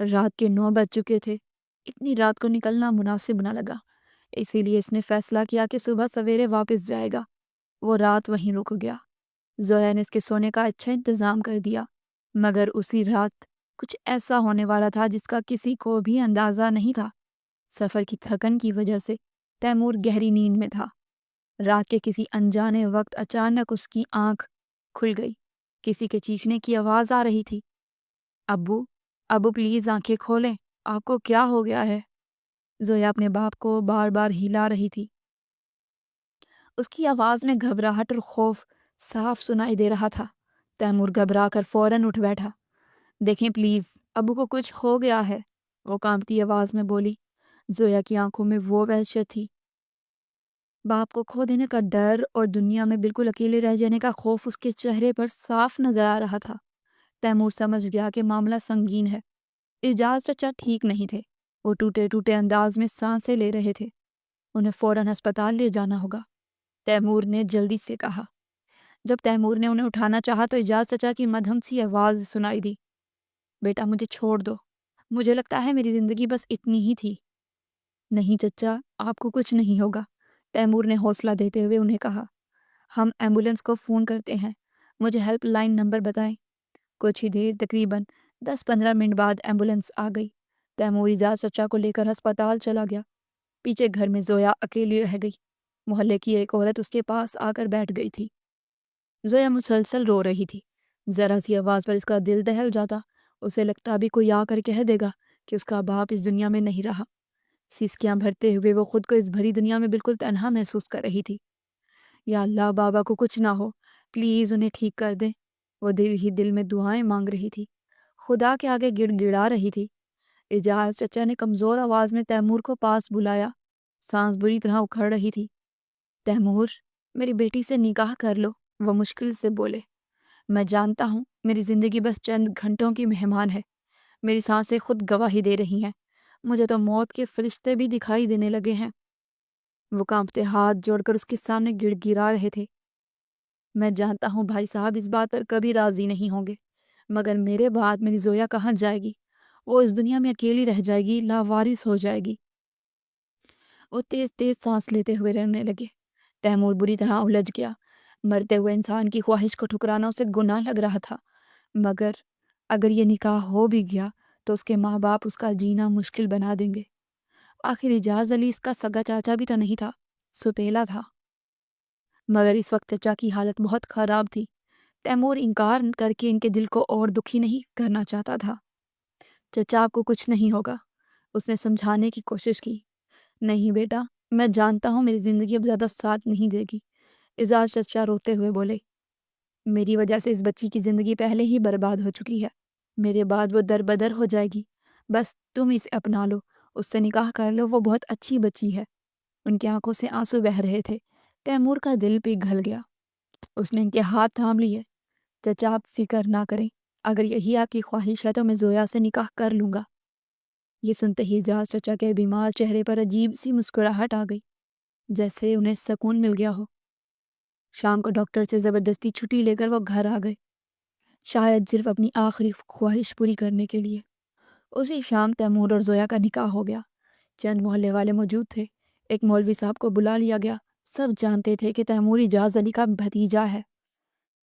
رات کے 9 بج چکے تھے۔ اتنی رات کو نکلنا مناسب نہ لگا، اسی لیے اس نے فیصلہ کیا کہ صبح سویرے واپس جائے گا۔ وہ رات وہیں رک گیا۔ زویا نے اس کے سونے کا اچھا انتظام کر دیا، مگر اسی رات کچھ ایسا ہونے والا تھا جس کا کسی کو بھی اندازہ نہیں تھا۔ سفر کی تھکن کی وجہ سے تیمور گہری نیند میں تھا۔ رات کے کسی انجانے وقت اچانک اس کی آنکھ کھل گئی۔ کسی کے چیخنے کی آواز آ رہی تھی۔ ابو، ابو پلیز آنکھیں کھولیں، آپ کو کیا ہو گیا ہے؟ زویا اپنے باپ کو بار بار ہلا رہی تھی۔ اس کی آواز میں گھبراہٹ اور خوف صاف سنائی دے رہا تھا۔ تیمور گھبرا کر فوراً اٹھ بیٹھا۔ دیکھیں پلیز، ابو کو کچھ ہو گیا ہے، وہ کانپتی آواز میں بولی۔ زویا کی آنکھوں میں وہ وحشت تھی، باپ کو کھو دینے کا ڈر اور دنیا میں بالکل اکیلے رہ جانے کا خوف اس کے چہرے پر صاف نظر آ رہا تھا۔ تیمور سمجھ گیا کہ معاملہ سنگین ہے۔ اعجاز چچا ٹھیک نہیں تھے، وہ ٹوٹے ٹوٹے انداز میں سانسیں لے رہے تھے۔ انہیں فوراً ہسپتال لے جانا ہوگا، تیمور نے جلدی سے کہا۔ جب تیمور نے انہیں اٹھانا چاہا تو اعجاز چچا کی مدھم سی آواز سنائی دی، بیٹا مجھے چھوڑ دو، مجھے لگتا ہے میری زندگی بس اتنی ہی تھی۔ نہیں چچا، آپ کو کچھ نہیں ہوگا، تیمور نے حوصلہ دیتے ہوئے انہیں کہا۔ ہم ایمبولینس کو فون کرتے ہیں، مجھے ہیلپ لائن نمبر بتائیں۔ کچھ ہی دیر، تقریباً 10-15 منٹ بعد ایمبولینس آ گئی۔ تیمور اعجاز چچا کو لے کر ہسپتال چلا گیا۔ پیچھے گھر میں زویا اکیلی رہ گئی۔ محلے کی ایک عورت اس کے پاس آ کر بیٹھ گئی تھی۔ زویا مسلسل رو رہی تھی۔ ذرا سی آواز پر اس کا دل دہل جاتا، اسے لگتا بھی کوئی آ کر کہہ دے گا کہ اس کا باپ اس دنیا میں نہیں رہا۔ سیسکیاں بھرتے ہوئے وہ خود کو اس بھری دنیا میں بالکل تنہا محسوس کر رہی تھی۔ یا اللہ، بابا کو کچھ نہ ہو، پلیز انہیں ٹھیک کر دیں۔ وہ دل ہی دل میں دعائیں مانگ رہی تھی، خدا کے آگے گڑ گڑا رہی تھی۔ اعجاز چچا نے کمزور آواز میں تیمور کو پاس بلایا۔ سانس بری طرح اکھڑ رہی تھی۔ تیمور، میری بیٹی سے نکاح کر لو، وہ مشکل سے بولے۔ میں جانتا ہوں میری زندگی بس چند گھنٹوں کی مہمان ہے، میری سانسیں خود گواہی دے رہی ہیں، مجھے تو موت کے فرشتے بھی دکھائی دینے لگے ہیں۔ وہ کانپتے ہاتھ جوڑ کر اس کے سامنے گڑ گڑا رہے تھے۔ میں جانتا ہوں بھائی صاحب اس بات پر کبھی راضی نہیں ہوں گے، مگر میرے بعد میری زویا کہاں جائے گی؟ وہ اس دنیا میں اکیلی رہ جائے گی، لاوارث ہو جائے گی۔ وہ تیز تیز سانس لیتے ہوئے رونے لگے۔ تیمور بری طرح الجھ گیا۔ مرتے ہوئے انسان کی خواہش کو ٹھکرانا اسے گناہ لگ رہا تھا، مگر اگر یہ نکاح ہو بھی گیا تو اس کے ماں باپ اس کا جینا مشکل بنا دیں گے۔ آخر اعجاز علی اس کا سگا چاچا بھی تو نہیں تھا، ستیلا تھا۔ مگر اس وقت چچا کی حالت بہت خراب تھی۔ تیمور انکار کر کے ان کے دل کو اور دکھی نہیں کرنا چاہتا تھا۔ چچا آپ کو کچھ نہیں ہوگا، اس نے سمجھانے کی کوشش کی۔ نہیں بیٹا، میں جانتا ہوں میری زندگی اب زیادہ ساتھ نہیں دے گی، اعجاز چچا روتے ہوئے بولے۔ میری وجہ سے اس بچی کی زندگی پہلے ہی برباد ہو چکی ہے، میرے بعد وہ در بدر ہو جائے گی، بس تم اسے اپنا لو، اس سے نکاح کر لو، وہ بہت اچھی بچی ہے۔ ان کی آنکھوں سے آنسو بہہ رہے تھے۔ تیمور کا دل پگھل گیا۔ اس نے ان کے ہاتھ تھام لیے۔ چچا آپ فکر نہ کریں، اگر یہی آپ کی خواہش ہے تو میں زویا سے نکاح کر لوں گا۔ یہ سنتے ہی اعجاز چچا کے بیمار چہرے پر عجیب سی مسکراہٹ آ گئی، جیسے انہیں سکون مل گیا ہو۔ شام کو ڈاکٹر سے زبردستی چھٹی لے کر وہ گھر آ گئے، شاید صرف اپنی آخری خواہش پوری کرنے کے لیے۔ اسی شام تیمور اور زویا کا نکاح ہو گیا۔ چند محلے والے موجود تھے، ایک مولوی صاحب کو بلا لیا گیا۔ سب جانتے تھے کہ تیمور اعجاز علی کا بھتیجا ہے۔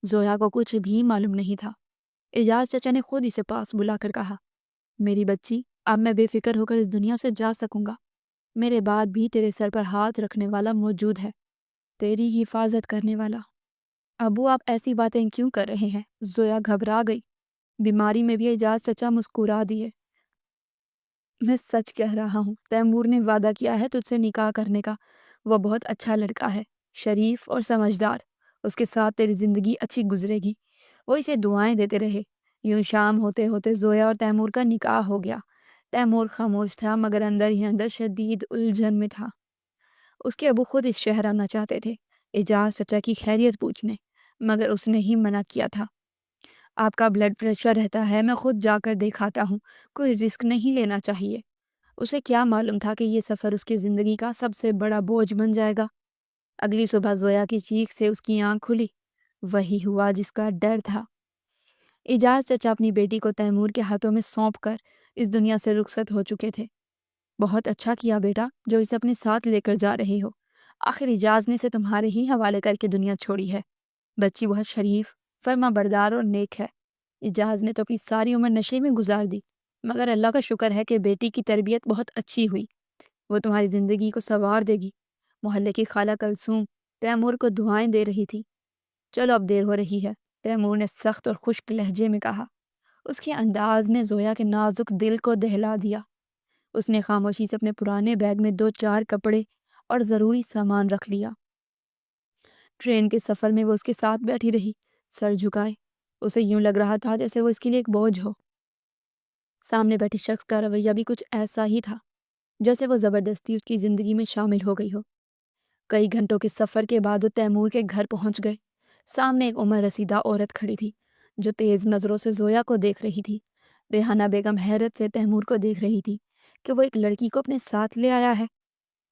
زویا کو کچھ بھی معلوم نہیں تھا۔ اعجاز چچا نے خود اسے پاس بلا کر کہا، میری بچی، اب میں بے فکر ہو کر اس دنیا سے جا سکوں گا۔ میرے بعد بھی تیرے سر پر ہاتھ رکھنے والا موجود ہے، تیری حفاظت کرنے والا۔ ابو آپ ایسی باتیں کیوں کر رہے ہیں؟ زویا گھبرا گئی۔ بیماری میں بھی اعجاز چچا مسکرا دیے۔ میں سچ کہہ رہا ہوں، تیمور نے وعدہ کیا ہے تجھ سے نکاح کرنے کا۔ وہ بہت اچھا لڑکا ہے، شریف اور سمجھدار، اس کے ساتھ تیری زندگی اچھی گزرے گی۔ وہ اسے دعائیں دیتے رہے۔ یوں شام ہوتے ہوتے زویا اور تیمور کا نکاح ہو گیا۔ تیمور خاموش تھا، مگر اندر ہی اندر شدید الجھن میں تھا۔ اس کے ابو خود اس شہر آنا چاہتے تھے اعجاز چچا کی خیریت پوچھنے، مگر اس نے ہی منع کیا تھا۔ آپ کا بلڈ پریشر رہتا ہے، میں خود جا کر دیکھاتا ہوں، کوئی رسک نہیں لینا چاہیے۔ اسے کیا معلوم تھا کہ یہ سفر اس کی زندگی کا سب سے بڑا بوجھ بن جائے گا۔ اگلی صبح زویا کی چیخ سے اس کی آنکھ کھلی۔ وہی ہوا جس کا ڈر تھا۔ اعجاز چچا اپنی بیٹی کو تیمور کے ہاتھوں میں سونپ کر اس دنیا سے رخصت ہو چکے تھے۔ بہت اچھا کیا بیٹا جو اسے اپنے ساتھ لے کر جا رہے ہو۔ آخر اجاز نے اسے تمہارے ہی حوالے کر کے دنیا چھوڑی ہے۔ بچی بہت شریف، فرما بردار اور نیک ہے۔ اجاز نے تو اپنی ساری عمر نشے میں گزار دی، مگر اللہ کا شکر ہے کہ بیٹی کی تربیت بہت اچھی ہوئی۔ وہ تمہاری زندگی کو سنوار دے گی۔ محلے کی خالہ کلثوم تیمور کو دعائیں دے رہی تھی۔ چلو اب دیر ہو رہی ہے، تیمور نے سخت اور خشک لہجے میں کہا۔ اس کے انداز نے زویا کے نازک دل کو دہلا دیا۔ اس نے خاموشی سے اپنے پرانے بیگ میں 2-4 کپڑے اور ضروری سامان رکھ لیا۔ ٹرین کے سفر میں وہ اس کے ساتھ بیٹھی رہی، سر جھکائے۔ اسے یوں لگ رہا تھا جیسے وہ اس کے لیے ایک بوجھ ہو۔ سامنے بیٹھے شخص کا رویہ بھی کچھ ایسا ہی تھا، جیسے وہ زبردستی اس کی زندگی میں شامل ہو گئی ہو۔ کئی گھنٹوں کے سفر کے بعد وہ تیمور کے گھر پہنچ گئے۔ سامنے ایک عمر رسیدہ عورت کھڑی تھی، جو تیز نظروں سے زویا کو دیکھ رہی تھی۔ ریحانہ بیگم حیرت سے تیمور کو دیکھ رہی تھی کہ وہ ایک لڑکی کو اپنے ساتھ لے آیا ہے۔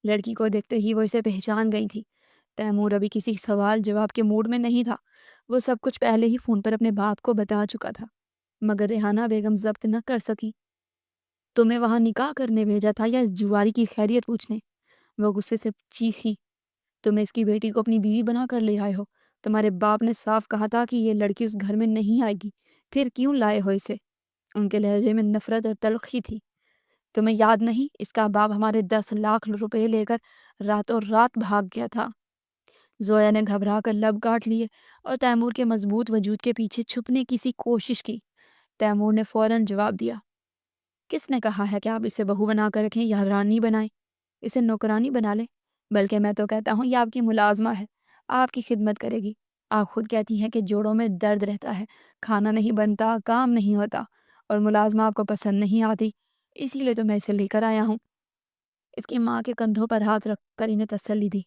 لڑکی کو دیکھتے ہی وہ اسے پہچان گئی تھی۔ تیمور ابھی کسی سوال جواب کے موڈ میں نہیں تھا۔ وہ سب کچھ پہلے ہی فون پر اپنے باپ کو بتا چکا تھا، مگر ریحانہ بیگم ضبط نہ کر سکی۔ تمہیں وہاں نکاح کرنے بھیجا تھا یا اس جواری کی خیریت پوچھنے؟ وہ غصے سے چیخی۔ تم اس کی بیٹی کو اپنی بیوی بنا کر لے آئے ہو۔ تمہارے باپ نے صاف کہا تھا کہ یہ لڑکی اس گھر میں نہیں آئے گی، پھر کیوں لائے ہو اسے؟ ان کے لہجے میں نفرت اور تلخی تھی۔ تمہیں یاد نہیں اس کا باپ ہمارے 10 لاکھ روپے لے کر راتوں رات بھاگ گیا تھا؟ زویا نے گھبرا کر لب کاٹ لیے اور تیمور کے مضبوط وجود کے پیچھے چھپنے کی سی کوشش کی۔ تیمور نے فوراً جواب دیا، کس نے کہا ہے کہ آپ اسے بہو بنا کر رکھیں یا رانی بنائیں؟ اسے نوکرانی بنا لیں، بلکہ میں تو کہتا ہوں یہ آپ کی ملازمہ ہے، آپ کی خدمت کرے گی۔ آپ خود کہتی ہیں کہ جوڑوں میں درد رہتا ہے، کھانا نہیں بنتا، کام نہیں ہوتا، اور ملازمہ آپ کو پسند نہیں آتی، اسی لیے تو میں اسے لے کر آیا ہوں۔ اس کی ماں کے کندھوں پر ہاتھ رکھ کر انہیں تسلی دی۔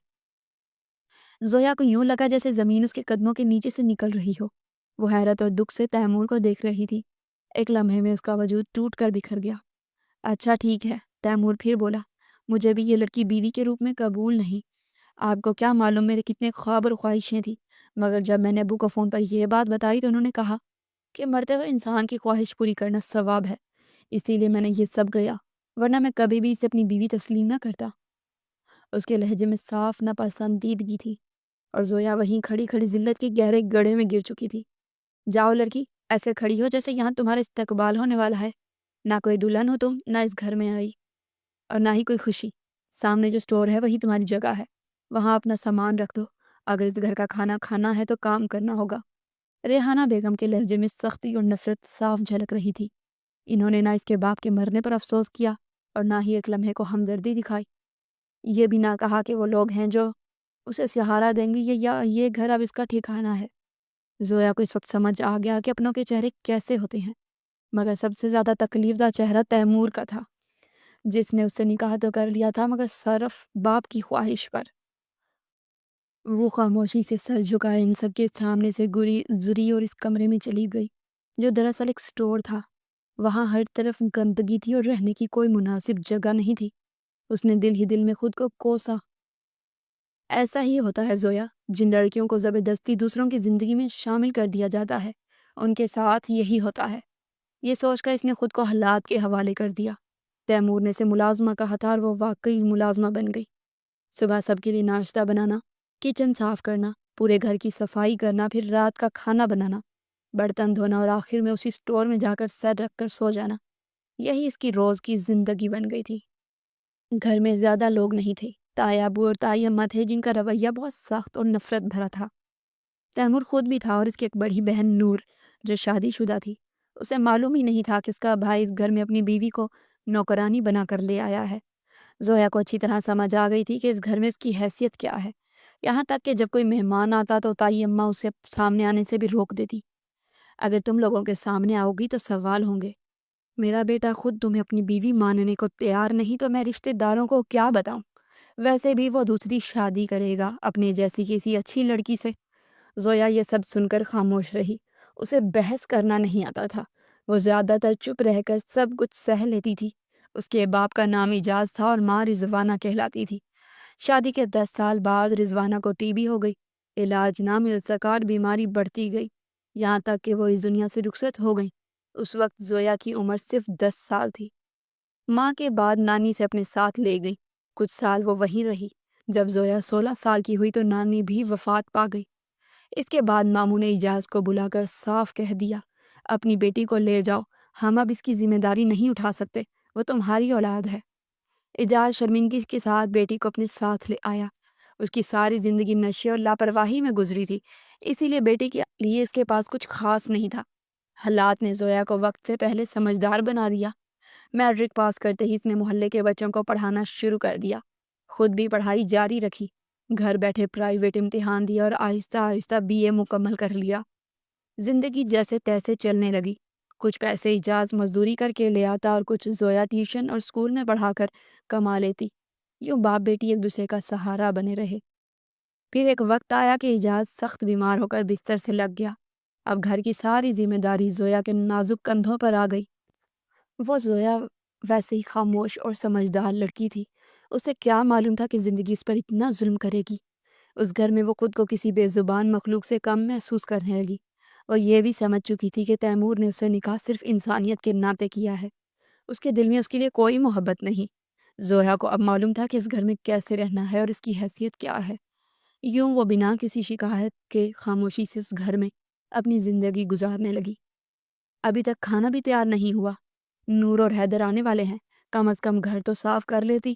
زویا کو یوں لگا جیسے زمین اس کے قدموں کے نیچے سے نکل رہی ہو۔ وہ حیرت اور دکھ سے تیمور کو دیکھ رہی تھی۔ ایک لمحے میں اس کا وجود ٹوٹ کر بکھر گیا۔ اچھا ٹھیک ہے، تیمور پھر بولا، مجھے بھی یہ لڑکی بیوی کے روپ میں قبول نہیں۔ آپ کو کیا معلوم میرے کتنے خواب اور خواہشیں تھیں، مگر جب میں نے ابو کو فون پر یہ بات بتائی تو انہوں نے کہا کہ مرتے ہوئے انسان کی خواہش پوری کرنا ثواب ہے، اسی لیے میں نے یہ سب کیا، ورنہ میں کبھی بھی اسے اپنی بیوی تسلیم نہ کرتا۔ اس کے لہجے میں صاف ناپسندیدگی تھی، اور زویا وہیں کھڑی کھڑی ذلت کے گہرے گڑھے میں گر چکی تھی۔ جاؤ لڑکی، ایسے کھڑی ہو جیسے یہاں تمہارا استقبال ہونے والا ہے۔ نہ کوئی دلہن ہو تم، نہ اس گھر میں آئی، اور نہ ہی کوئی خوشی۔ سامنے جو سٹور ہے وہی تمہاری جگہ ہے، وہاں اپنا سامان رکھ دو۔ اگر اس گھر کا کھانا کھانا ہے تو کام کرنا ہوگا۔ ریحانہ بیگم کے لہجے میں سختی اور نفرت صاف جھلک رہی تھی۔ انہوں نے نہ اس کے باپ کے مرنے پر افسوس کیا اور نہ ہی ایک لمحے کو ہمدردی دکھائی۔ یہ بھی نہ کہا کہ وہ لوگ ہیں جو اسے سہارا دیں گے یا یہ گھر اب اس کا ٹھکانہ ہے۔ زویا کو اس وقت سمجھ آ گیا کہ اپنوں کے چہرے کیسے ہوتے ہیں، مگر سب سے زیادہ تکلیف دہ چہرہ تیمور کا تھا، جس نے اس سے نکاح تو کر لیا تھا مگر صرف باپ کی خواہش پر۔ وہ خاموشی سے سر جھکائے ان سب کے سامنے سے گزری اور اس کمرے میں چلی گئی، جو دراصل ایک سٹور تھا۔ وہاں ہر طرف گندگی تھی اور رہنے کی کوئی مناسب جگہ نہیں تھی۔ اس نے دل ہی دل میں خود کو کوسا۔ ایسا ہی ہوتا ہے زویا، جن لڑکیوں کو زبردستی دوسروں کی زندگی میں شامل کر دیا جاتا ہے، ان کے ساتھ یہی ہوتا ہے۔ یہ سوچ کر اس نے خود کو حالات کے حوالے کر دیا۔ تیمور نے اسے ملازمہ کہا تھا اور وہ واقعی ملازمہ بن گئی۔ صبح سب کے لیے ناشتہ بنانا، کچن صاف کرنا، پورے گھر کی صفائی کرنا، پھر رات کا کھانا بنانا، برتن دھونا اور آخر میں اسی سٹور میں جا کر سر رکھ کر سو جانا، یہی اس کی روز کی زندگی بن گئی تھی۔ گھر میں زیادہ لوگ نہیں تھے، تایا ابو اور تائی اماں تھے جن کا رویہ بہت سخت اور نفرت بھرا تھا۔ تیمور خود بھی تھا اور اس کی ایک بڑی بہن نور، جو شادی شدہ تھی۔ اسے معلوم ہی نہیں تھا کہ اس کا بھائی اس گھر میں اپنی بیوی کو نوکرانی بنا کر لے آیا ہے۔ زویا کو اچھی طرح سمجھ آ گئی تھی کہ اس گھر میں اس کی حیثیت کیا ہے، یہاں تک کہ جب کوئی مہمان آتا تو تائی اماں اسے سامنے آنے سے بھی روک دیتی۔ اگر تم لوگوں کے سامنے آؤ گی تو سوال ہوں گے۔ میرا بیٹا خود تمہیں اپنی بیوی ماننے کو تیار نہیں تو میں رشتہ داروں کو کیا بتاؤں؟ ویسے بھی وہ دوسری شادی کرے گا اپنے جیسی کسی اچھی لڑکی سے۔ زویا یہ سب سن کر خاموش رہی۔ اسے بحث کرنا نہیں آتا تھا۔ وہ زیادہ تر چپ رہ کر سب کچھ سہ لیتی تھی۔ اس کے باپ کا نام اجاز تھا اور ماں رضوانہ کہلاتی تھی۔ شادی کے 10 سال بعد رضوانہ کو ٹی بی ہو گئی۔ علاج نہ مل سکا اور بیماری بڑھتی گئی، یہاں تک کہ وہ اس دنیا سے رخصت ہو گئی۔ اس وقت زویا کی عمر صرف 10 سال تھی۔ ماں کے بعد نانی سے اپنے ساتھ لے گئی۔ کچھ سال وہ وہیں رہی۔ جب زویا 16 سال کی ہوئی تو نانی بھی وفات پا گئی۔ اس کے بعد ماموں نے اجاز کو بلا کر صاف کہہ دیا، اپنی بیٹی کو لے جاؤ، ہم اب اس کی ذمہ داری نہیں اٹھا سکتے، وہ تمہاری اولاد ہے۔ اجاز شرمندگی کے ساتھ بیٹی کو اپنے ساتھ لے آیا۔ اس کی ساری زندگی نشے اور لاپرواہی میں گزری تھی، اسی لیے بیٹی کے لیے اس کے پاس کچھ خاص نہیں تھا۔ حالات نے زویا کو وقت سے پہلے سمجھدار بنا دیا۔ میٹرک پاس کرتے ہی اس نے محلے کے بچوں کو پڑھانا شروع کر دیا، خود بھی پڑھائی جاری رکھی۔ گھر بیٹھے پرائیویٹ امتحان دیا اور آہستہ آہستہ BA مکمل کر لیا۔ زندگی جیسے تیسے چلنے لگی۔ کچھ پیسے اجاز مزدوری کر کے لے آتا اور کچھ زویا ٹیوشن اور اسکول میں پڑھا کر کما لیتی۔ یوں باپ بیٹی ایک دوسرے کا سہارا بنے رہے۔ پھر ایک وقت آیا کہ اجاز سخت بیمار ہو کر بستر سے لگ گیا۔ اب گھر کی ساری ذمہ داری زویا کے نازک کندھوں پر آ گئی۔ وہ زویا ویسے ہی خاموش اور سمجھدار لڑکی تھی۔ اسے کیا معلوم تھا کہ زندگی اس پر اتنا ظلم کرے گی۔ اس گھر میں وہ خود کو کسی بے زبان مخلوق سے کم محسوس کرنے لگی۔ وہ یہ بھی سمجھ چکی تھی کہ تیمور نے اسے نکاح صرف انسانیت کے ناطے کیا ہے، اس کے دل میں اس کے لیے کوئی محبت نہیں۔ زویا کو اب معلوم تھا کہ اس گھر میں کیسے رہنا ہے اور اس کی حیثیت کیا ہے۔ یوں وہ بنا کسی شکایت کے خاموشی سے اس گھر میں اپنی زندگی گزارنے لگی۔ ابھی تک کھانا بھی تیار نہیں ہوا۔ نور اور حیدر آنے والے ہیں، کم از کم گھر تو صاف کر لیتی۔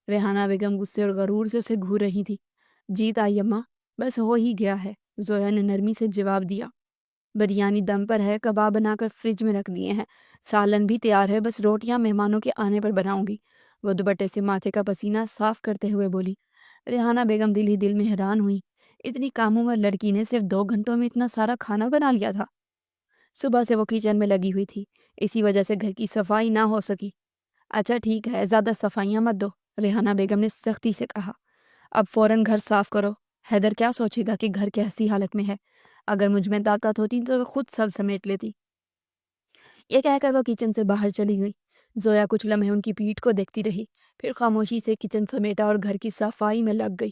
ریحانہ بیگم غصے اور غرور سے اسے گھور رہی تھی۔ جیت آئی اماں، بس ہو ہی گیا ہے، زویا نے نرمی سے جواب دیا۔ بریانی دم پر ہے، کباب بنا کر فریج میں رکھ دیے ہیں، سالن بھی تیار ہے، بس روٹیاں مہمانوں کے آنے پر بناؤں گی، وہ دوپٹے سے ماتھے کا پسینہ صاف کرتے ہوئے بولی۔ ریحانہ بیگم دل ہی دل میں حیران ہوئی، اتنی کم عمر لڑکی نے صرف 2 گھنٹوں میں اتنا سارا کھانا بنا لیا تھا۔ صبح سے وہ کچن میں لگی ہوئی تھی، اسی وجہ سے گھر کی صفائی نہ ہو سکی۔ اچھا ٹھیک ہے، زیادہ صفائیاں مت دو، ریحانہ بیگم نے سختی سے کہا۔ اب فوراً گھر صاف کرو، حیدر کیا سوچے گا کہ گھر کیسی حالت میں ہے، اگر مجھ میں طاقت ہوتی تو خود سب سمیٹ لیتی۔ یہ کہہ کر وہ کچن سے باہر چلی گئی۔ زویا کچھ لمحے ان کی پیٹھ کو دیکھتی رہی، پھر خاموشی سے کچن سمیٹا اور گھر کی صفائی میں لگ گئی۔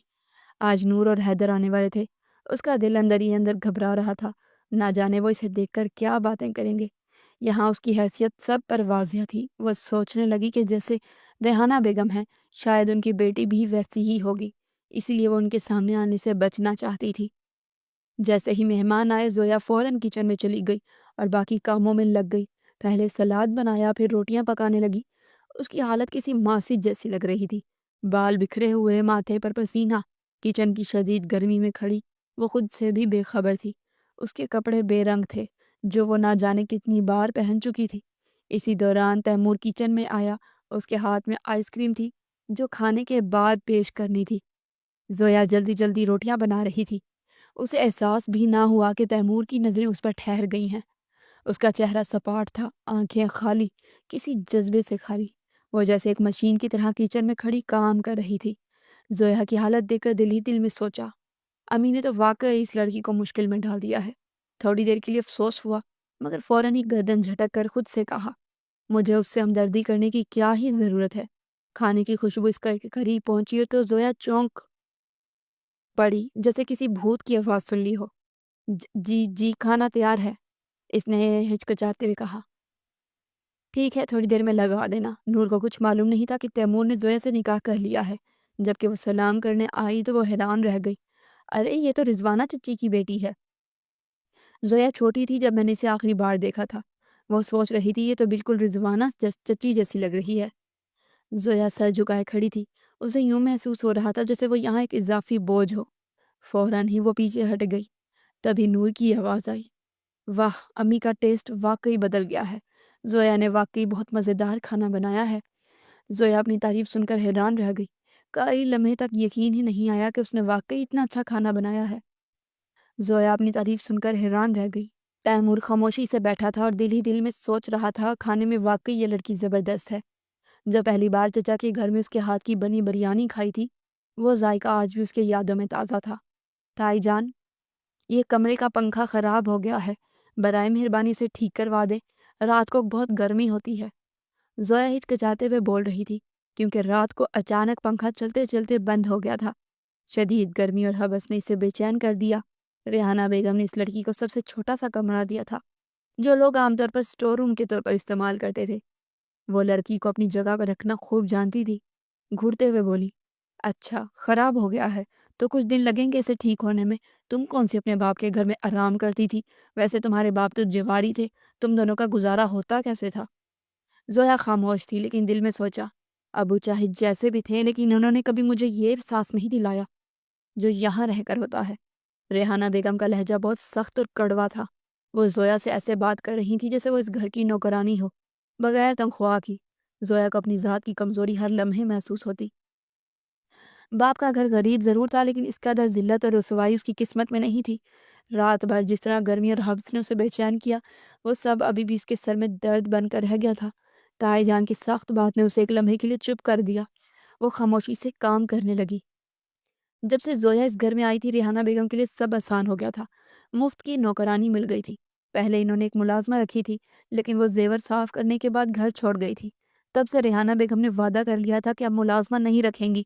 آج نور اور حیدر آنے والے تھے۔ اس کا دل اندر ہی اندر گھبرا رہا تھا، نہ جانے وہ اسے دیکھ کر کیا باتیں کریں گے۔ یہاں اس کی حیثیت سب پر واضح تھی۔ وہ سوچنے لگی کہ جیسے ریحانہ بیگم ہے، شاید ان کی بیٹی بھی ویسی ہی ہوگی، اسی لیے وہ ان کے سامنے آنے سے بچنا چاہتی تھی۔ جیسے ہی مہمان آئے، زویا فوراً کچن میں چلی گئی اور باقی کاموں میں لگ گئی۔ پہلے سلاد بنایا، پھر روٹیاں پکانے لگی۔ اس کی حالت کسی ماسی جیسی لگ رہی تھی، بال بکھرے ہوئے، ماتھے پر پسینہ، کچن کی شدید گرمی میں کھڑی وہ خود سے بھی بے خبر تھی۔ اس کے کپڑے بے رنگ تھے، جو وہ نہ جانے کتنی بار پہن چکی تھی۔ اسی دوران تیمور کچن میں آیا، اس کے ہاتھ میں آئس کریم تھی جو کھانے کے بعد پیش کرنی تھی۔ زویا جلدی جلدی روٹیاں بنا رہی تھی۔ اسے احساس بھی نہ ہوا کہ تیمور کی نظریں اس پر ٹھہر گئی ہیں۔ اس کا چہرہ سپاٹ تھا، آنکھیں خالی، کسی جذبے سے خالی۔ وہ جیسے ایک مشین کی طرح کچن میں کھڑی کام کر رہی تھی۔ زویا کی حالت دیکھ کر دل ہی دل میں سوچا، امی نے تو واقعی اس لڑکی کو مشکل میں ڈال دیا ہے۔ تھوڑی دیر کے لیے افسوس ہوا، مگر فوراً ہی گردن جھٹک کر خود سے کہا، مجھے اس سے ہمدردی کرنے کی کیا ہی ضرورت ہے۔ کھانے کی خوشبو اس کے قریب پہنچی تو زویا چونک پڑی، جیسے کسی بھوت کی آواز سن لی ہو۔ جی جی کھانا تیار ہے، اس نے ہچکچاتے ہوئے کہا۔ ٹھیک ہے، تھوڑی دیر میں لگا دینا۔ نور کو کچھ معلوم نہیں تھا کہ تیمور نے زویا سے نکاح کر لیا ہے۔ جبکہ وہ سلام کرنے آئی تو وہ حیران رہ گئی، ارے یہ تو رضوانہ چچی کی بیٹی ہے۔ زویا چھوٹی تھی جب میں نے اسے آخری بار دیکھا تھا۔ وہ سوچ رہی تھی یہ تو بالکل رضوانہ چچی جیسی لگ رہی ہے۔ زویا سر جھکائے کھڑی تھی، اسے یوں محسوس ہو رہا تھا جیسے وہ یہاں ایک اضافی بوجھ ہو۔ فوراً ہی وہ پیچھے ہٹ گئی۔ تبھی نور کی آواز آئی، واہ، امی کا ٹیسٹ واقعی بدل گیا ہے، زویا نے واقعی بہت مزیدار کھانا بنایا ہے۔ زویا اپنی تعریف سن کر حیران رہ گئی۔ کئی لمحے تک یقین ہی نہیں آیا کہ اس نے واقعی اتنا اچھا کھانا بنایا ہے۔ زویا اپنی تعریف سن کر حیران رہ گئی۔ تیمور خاموشی سے بیٹھا تھا اور دل ہی دل میں سوچ رہا تھا، کھانے میں واقعی یہ لڑکی زبردست ہے۔ جب پہلی بار چچا کے گھر میں اس کے ہاتھ کی بنی بریانی کھائی تھی، وہ ذائقہ آج بھی اس کے یادوں میں تازہ تھا۔ تائی جان، یہ کمرے کا پنکھا خراب ہو گیا ہے، برائے مہربانی سے ٹھیک کروا دے، رات کو بہت گرمی ہوتی ہے۔ زویا ہچکچاتے ہوئے بول رہی تھی، کیونکہ رات کو اچانک پنکھا چلتے چلتے بند ہو گیا تھا۔ شدید گرمی اور حبس نے اسے بے چین کر دیا۔ ریحانہ بیگم نے اس لڑکی کو سب سے چھوٹا سا کمرہ دیا تھا، جو لوگ عام طور پر اسٹور روم کے طور پر استعمال کرتے تھے۔ وہ لڑکی کو اپنی جگہ پر رکھنا خوب جانتی تھی۔ گھورتے ہوئے بولی، اچھا خراب ہو گیا ہے تو کچھ دن لگیں گے اسے ٹھیک ہونے میں۔ تم کون سی اپنے باپ کے گھر میں آرام کرتی تھی؟ ویسے تمہارے باپ تو جواری تھے، تم دونوں کا گزارا ہوتا کیسے تھا؟ زویا خاموش تھی لیکن دل میں سوچا، ابو چاہے جیسے بھی تھے لیکن انہوں نے کبھی مجھے یہ احساس نہیں دلایا جو یہاں رہ کر ہوتا ہے۔ ریحانہ بیگم کا لہجہ بہت سخت اور کڑوا تھا۔ وہ زویا سے ایسے بات کر رہی تھی جیسے وہ اس گھر کی نوکرانی ہو، بغیر تنخواہ کی۔ زویا کو اپنی ذات کی کمزوری ہر لمحے محسوس ہوتی۔ باپ کا گھر غریب ضرور تھا لیکن اس قدر ذلت اور رسوائی اس کی قسمت میں نہیں تھی۔ رات بھر جس طرح گرمی اور حبس نے اسے بے چین کیا، وہ سب ابھی بھی اس کے سر میں درد بن کر رہ گیا تھا۔ تائی جان کی سخت بات نے اسے ایک لمحے کے لیے چپ کر دیا۔ وہ خاموشی سے کام کرنے لگی۔ جب سے زویا اس گھر میں آئی تھی، ریحانہ بیگم کے لیے سب آسان ہو گیا تھا۔ مفت کی نوکرانی مل گئی تھی۔ پہلے انہوں نے ایک ملازمہ رکھی تھی لیکن وہ زیور صاف کرنے کے بعد گھر چھوڑ گئی تھی۔ تب سے ریحانہ بیگم نے وعدہ کر لیا تھا کہ اب ملازمہ نہیں رکھیں گی۔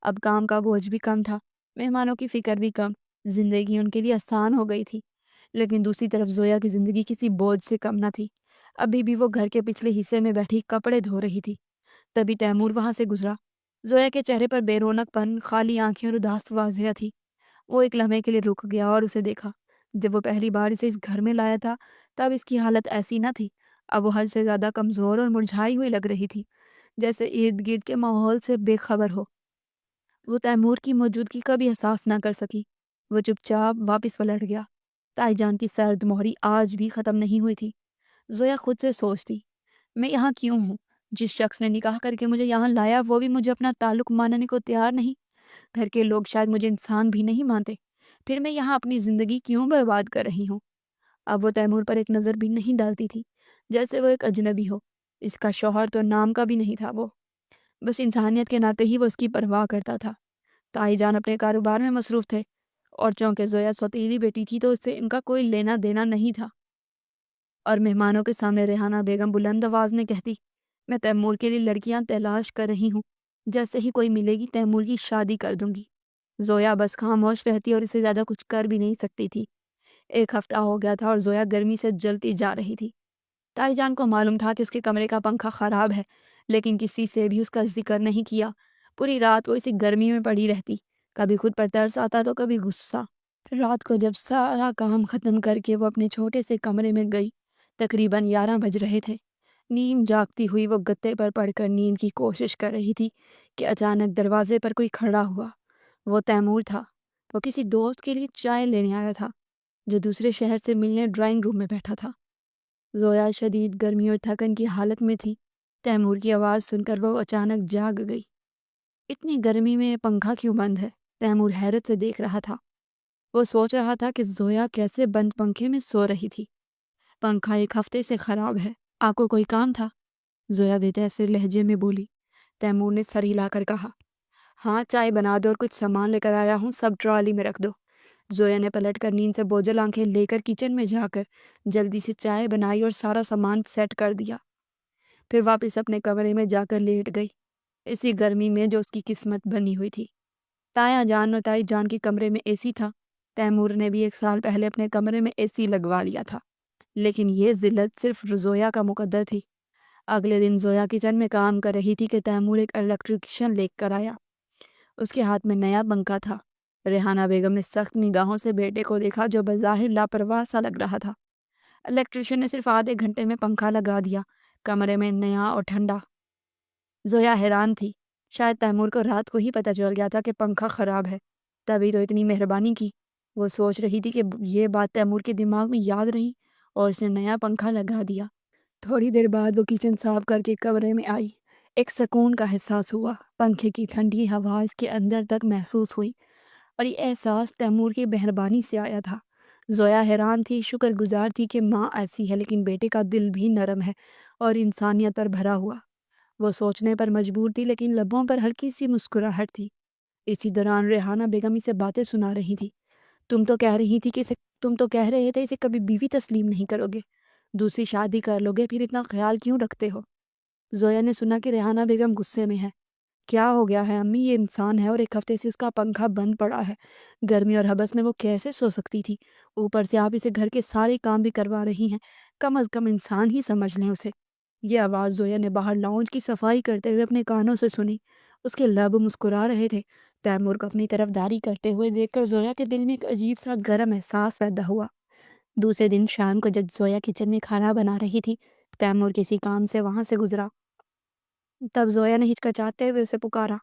اب کام کا بوجھ بھی کم تھا، مہمانوں کی فکر بھی کم، زندگی ان کے لیے آسان ہو گئی تھی۔ لیکن دوسری طرف زویا کی زندگی کسی بوجھ سے کم نہ تھی۔ ابھی بھی وہ گھر کے پچھلے حصے میں بیٹھی کپڑے دھو رہی تھی۔ تبھی تیمور وہاں سے گزرا۔ زویا کے چہرے پر بے رونق پن، خالی آنکھیں اور اداس واضح تھی۔ وہ ایک لمحے کے لیے رک گیا اور اسے دیکھا۔ جب وہ پہلی بار اسے اس گھر میں لایا تھا تب اس کی حالت ایسی نہ تھی۔ اب وہ حد سے زیادہ کمزور اور مرجھائی ہوئی لگ رہی تھی، جیسے ارد گرد کے ماحول سے بے خبر ہو۔ وہ تیمور کی موجودگی کا بھی احساس نہ کر سکی۔ وہ چپ چاپ واپس پلٹ گیا۔ تائی جان کی سرد مہری آج بھی ختم نہیں ہوئی تھی۔ زویا خود سے سوچتی، میں یہاں کیوں ہوں؟ جس شخص نے نکاح کر کے مجھے یہاں لایا وہ بھی مجھے اپنا تعلق ماننے کو تیار نہیں۔ گھر کے لوگ شاید مجھے انسان بھی نہیں مانتے۔ پھر میں یہاں اپنی زندگی کیوں برباد کر رہی ہوں؟ اب وہ تیمور پر ایک نظر بھی نہیں ڈالتی تھی، جیسے وہ ایک اجنبی ہو۔ اس کا شوہر تو نام کا بھی نہیں تھا، وہ بس انسانیت کے ناطے ہی وہ اس کی پرواہ کرتا تھا۔ تائی جان اپنے کاروبار میں مصروف تھے اور چونکہ زویا سوتیلی بیٹی تھی تو اس سے ان کا کوئی لینا دینا نہیں تھا۔ اور مہمانوں کے سامنے ریحانہ بیگم بلند آواز میں کہتی، میں تیمور کے لیے لڑکیاں تلاش کر رہی ہوں، جیسے ہی کوئی ملے گی تیمور کی شادی کر دوں گی۔ زویا بس خاموش رہتی اور اسے زیادہ کچھ کر بھی نہیں سکتی تھی۔ ایک ہفتہ ہو گیا تھا اور زویا گرمی سے جلتی جا رہی تھی۔ تائی جان کو معلوم تھا کہ اس کے کمرے کا پنکھا خراب ہے، لیکن کسی سے بھی اس کا ذکر نہیں کیا۔ پوری رات وہ اسی گرمی میں پڑی رہتی، کبھی خود پر ترس آتا تو کبھی غصہ۔ پھر رات کو جب سارا کام ختم کر کے وہ اپنے چھوٹے سے کمرے میں گئی، تقریباً 11 بج رہے تھے۔ نیم جاگتی ہوئی وہ گتے پر پڑ کر نیند کی کوشش کر رہی تھی کہ اچانک دروازے پر کوئی کھڑا ہوا۔ وہ تیمور تھا۔ وہ کسی دوست کے لیے چائے لینے آیا تھا جو دوسرے شہر سے ملنے ڈرائنگ روم میں بیٹھا تھا۔ زویا شدید گرمی اور تھکن کی حالت میں تھی۔ تیمور کی آواز سن کر وہ اچانک جاگ گئی۔ اتنی گرمی میں پنکھا کیوں بند ہے؟ تیمور حیرت سے دیکھ رہا تھا۔ وہ سوچ رہا تھا کہ زویا کیسے بند پنکھے میں سو رہی تھی۔ پنکھا ایک ہفتے سے خراب ہے، آپ کو کوئی کام تھا؟ زویا بے تاثر لہجے میں بولی۔ تیمور نے سر ہلا کر کہا، ہاں چائے بنا دو اور کچھ سامان لے کر آیا ہوں، سب ٹرالی میں رکھ دو۔ زویا نے پلٹ کر نیند سے بوجھل آنکھیں لے کر کچن میں جا کر جلدی سے چائے بنائی اور سارا سامان سیٹ کر دیا۔ پھر واپس اپنے کمرے میں جا کر لیٹ گئی، اسی گرمی میں جو اس کی قسمت بنی ہوئی تھی۔ تایا جان اور تائی جان کی کمرے میں اے سی تھا۔ تیمور نے بھی 1 سال پہلے اپنے کمرے میں اے سی لگوا لیا تھا، لیکن یہ ذلت صرف زویا کا مقدر تھی۔ اگلے دن زویا کچن میں کام کر رہی تھی کہ تیمور ایک الیکٹریشین لے کر آیا۔ اس کے ہاتھ میں نیا پنکھا تھا۔ ریحانہ بیگم نے سخت نگاہوں سے بیٹے کو دیکھا جو بظاہر لاپرواہ سا لگ رہا تھا۔ الیکٹریشین نے صرف آدھے گھنٹے میں پنکھا لگا دیا، کمرے میں نیا اور ٹھنڈا۔ زویا حیران تھی، شاید تیمور کو رات کو ہی پتہ چل گیا تھا کہ پنکھا خراب ہے، تبھی تو اتنی مہربانی کی۔ وہ سوچ رہی تھی کہ یہ بات تیمور کے دماغ میں یاد رہی اور اس نے نیا پنکھا لگا دیا۔ تھوڑی دیر بعد وہ کچن صاف کر کے کمرے میں آئی۔ ایک سکون کا احساس ہوا، پنکھے کی ٹھنڈی ہوا اس کے اندر تک محسوس ہوئی اور یہ احساس تیمور کی مہربانی سے آیا تھا۔ زویا حیران تھی، شکر گزار تھی کہ ماں ایسی ہے لیکن بیٹے کا دل بھی نرم ہے اور انسانیت پر بھرا ہوا۔ وہ سوچنے پر مجبور تھی لیکن لبوں پر ہلکی سی مسکراہٹ تھی۔ اسی دوران ریحانہ بیگم اسے باتیں سنا رہی تھی۔ تم تو کہہ رہے تھے اسے کبھی بیوی تسلیم نہیں کرو گے، دوسری شادی کر لو گے، پھر اتنا خیال کیوں رکھتے ہو؟ زویا نے سنا کہ ریحانہ بیگم غصے میں ہے۔ کیا ہو گیا ہے امی؟ یہ انسان ہے اور ایک ہفتے سے اس کا پنکھا بند پڑا ہے، گرمی اور حبس میں وہ کیسے سو سکتی تھی؟ اوپر سے آپ اسے گھر کے سارے کام بھی کروا رہی ہیں، کم از کم انسان ہی سمجھ لیں اسے۔ یہ آواز زویا نے باہر لاؤنج کی صفائی کرتے ہوئے اپنے کانوں سے سنی۔ اس کے لب مسکرا رہے تھے۔ تیمور کو اپنی طرف داری کرتے ہوئے دیکھ کر زویا کے دل میں ایک عجیب سا گرم احساس پیدا ہوا۔ دوسرے دن شام کو جب زویا کچن میں کھانا بنا رہی تھی، تیمور کسی کام سے وہاں سے گزرا۔ تب زویا نے ہچکچاتے ہوئے اسے پکارا،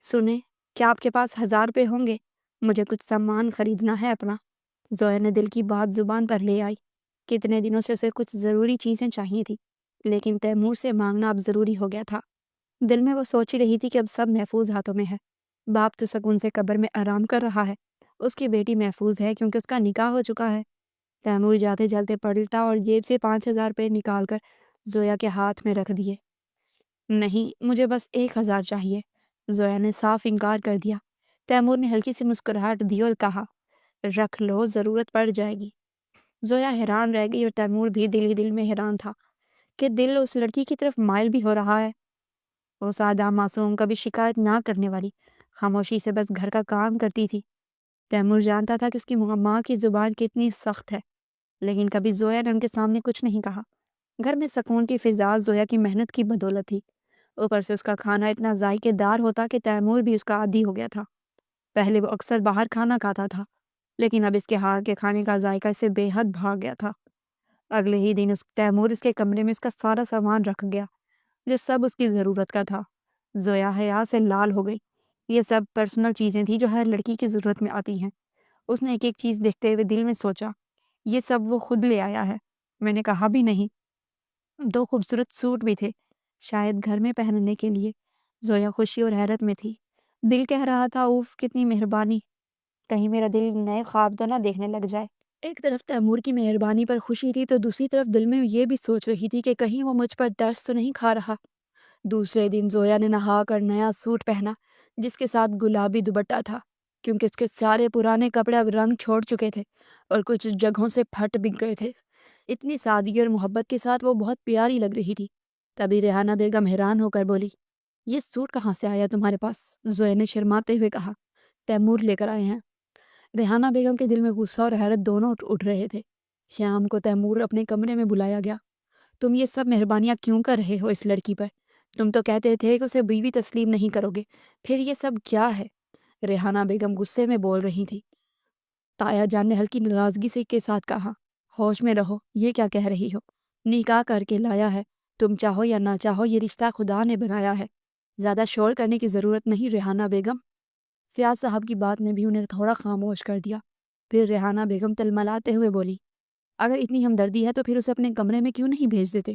سنیں، کیا آپ کے پاس 1000 روپے ہوں گے؟ مجھے کچھ سامان خریدنا ہے اپنا۔ زویا نے دل کی بات زبان پر لے آئی۔ کتنے دنوں سے اسے کچھ ضروری چیزیں چاہیے تھی، لیکن تیمور سے مانگنا اب ضروری ہو گیا تھا۔ دل میں وہ سوچ ہی رہی تھی کہ اب سب محفوظ ہاتھوں میں ہے۔ باپ تو سکون سے قبر میں آرام کر رہا ہے، اس کی بیٹی محفوظ ہے کیونکہ اس کا نکاح ہو چکا ہے۔ تیمور جاتے جلتے پلٹا اور جیب سے 5000 روپے نکال کر زویا کے ہاتھ میں رکھ دیے۔ نہیں، مجھے بس 1000 چاہیے۔ زویا نے صاف انکار کر دیا۔ تیمور نے ہلکی سی مسکراہٹ دی اور کہا، رکھ لو، ضرورت پڑ جائے گی۔ زویا حیران رہ گئی اور تیمور بھی دل ہی دل میں حیران تھا کہ دل اس لڑکی کی طرف مائل بھی ہو رہا ہے۔ وہ سادہ معصوم، کبھی شکایت نہ کرنے والی، خاموشی سے بس گھر کا کام کرتی تھی۔ تیمور جانتا تھا کہ اس کی ماں کی زبان کتنی سخت ہے، لیکن کبھی زویا نے ان کے سامنے کچھ نہیں کہا۔ گھر میں سکون کی فضا زویا کی محنت کی بدولت تھی۔ اوپر سے اس کا کھانا اتنا ذائقے دار ہوتا کہ تیمور بھی اس کا عادی ہو گیا تھا۔ پہلے وہ اکثر باہر کھانا کھاتا تھا، لیکن اب اس کے ہاتھ کے کھانے کا ذائقہ اسے بے حد بھا گیا تھا۔ اگلے ہی دن تیمور اس کے کمرے میں اس کا سارا سامان رکھ گیا، جو سب اس کی ضرورت کا تھا۔ زویا حیا سے لال ہو گئی۔ یہ سب پرسنل چیزیں تھیں جو ہر لڑکی کی ضرورت میں آتی ہیں۔ اس نے ایک ایک چیز دیکھتے ہوئے دل میں سوچا، یہ سب وہ خود لے آیا ہے، میں نے کہا بھی نہیں۔ 2 خوبصورت سوٹ بھی تھے، شاید گھر میں پہننے کے لیے۔ زویا خوشی اور حیرت میں تھی۔ دل کہہ رہا تھا، اوف کتنی مہربانی، کہیں میرا دل نئے خواب تو نہ دیکھنے لگ جائے۔ ایک طرف تیمور کی مہربانی پر خوشی تھی تو دوسری طرف دل میں یہ بھی سوچ رہی تھی کہ کہیں وہ مجھ پر ترس تو نہیں کھا رہا۔ دوسرے دن زویا نے نہا کر نیا سوٹ پہنا، جس کے ساتھ گلابی دوپٹہ تھا، کیونکہ اس کے سارے پرانے کپڑے اب رنگ چھوڑ چکے تھے اور کچھ جگہوں سے پھٹ بک گئے تھے۔ اتنی سادگی اور محبت کے ساتھ وہ بہت پیاری لگ رہی تھی۔ تبھی ریحانہ بیگم حیران ہو کر بولی، یہ سوٹ کہاں سے آیا تمہارے پاس؟ زویا نے شرماتے ہوئے کہا، تیمور لے کر آئے ہیں۔ ریحانہ بیگم کے دل میں غصہ اور حیرت دونوں اٹھ رہے تھے۔ شام کو تیمور اپنے کمرے میں بلایا گیا۔ تم یہ سب مہربانیاں کیوں کر رہے ہو اس لڑکی پر؟ تم تو کہتے تھے کہ اسے بیوی تسلیم نہیں کرو گے، پھر یہ سب کیا ہے؟ ریحانہ بیگم غصے میں بول رہی تھی۔ تایا جان نے ہلکی ناراضگی سے کے ساتھ کہا، ہوش میں رہو، یہ کیا کہہ رہی ہو؟ نکاح کر کے لایا ہے، تم چاہو یا نہ چاہو یہ رشتہ خدا نے بنایا ہے، زیادہ شور کرنے کی ضرورت نہیں ریحانہ بیگم۔ فیاض صاحب کی بات نے بھی انہیں تھوڑا خاموش کر دیا۔ پھر ریحانہ بیگم تلملاتے ہوئے بولی، اگر اتنی ہمدردی ہے تو پھر اسے اپنے کمرے میں کیوں نہیں بھیج دیتے؟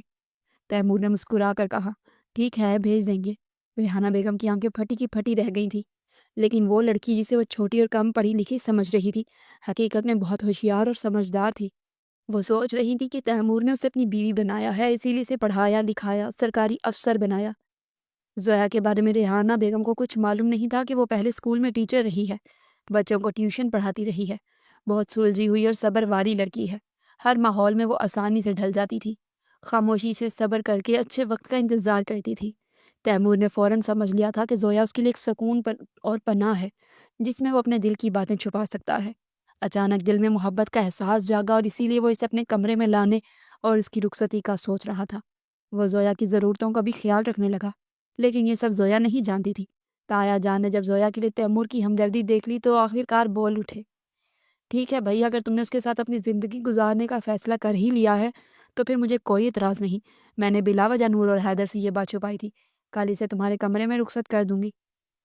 تیمور نے مسکرا کر کہا، ٹھیک ہے، بھیج دیں گے۔ ریحانہ بیگم کی آنکھیں پھٹی کی پھٹی رہ گئی تھیں، لیکن وہ لڑکی جسے وہ چھوٹی اور کم پڑھی لکھی سمجھ رہی تھی، حقیقت میں بہت ہوشیار اور سمجھدار تھی۔ وہ سوچ رہی تھی کہ تیمور نے اسے اپنی بیوی بنایا ہے، اسی لیے اسے پڑھایا لکھایا، سرکاری افسر بنایا۔ زویا کے بارے میں ریحانہ بیگم کو کچھ معلوم نہیں تھا کہ وہ پہلے اسکول میں ٹیچر رہی ہے، بچوں کو ٹیوشن پڑھاتی رہی ہے، بہت سلجھی ہوئی اور صبر واری لڑکی ہے۔ ہر ماحول میں وہ آسانی سے ڈھل جاتی تھی، خاموشی سے صبر کر کے اچھے وقت کا انتظار کرتی تھی۔ تیمور نے فوراً سمجھ لیا تھا کہ زویا اس کے لیے ایک سکون اور پناہ ہے، جس میں وہ اپنے دل کی باتیں چھپا سکتا ہے۔ اچانک دل میں محبت کا احساس جاگا اور اسی لیے وہ اسے اپنے کمرے میں لانے اور اس کی رخصتی کا سوچ رہا تھا۔ وہ زویا کی ضرورتوں کا بھی خیال رکھنے لگا، لیکن یہ سب زویا نہیں جانتی تھی۔ تایا جان نے جب زویا کے لیے تیمور کی ہمدردی دیکھ لی تو آخرکار بول اٹھے، ٹھیک ہے بھائی، اگر تم نے اس کے ساتھ اپنی زندگی گزارنے کا فیصلہ کر ہی لیا ہے تو پھر مجھے کوئی اعتراض نہیں۔ میں نے بلا وجہ نور اور حیدر سے یہ بات چھپائی تھی، کل اسے تمہارے کمرے میں رخصت کر دوں گی۔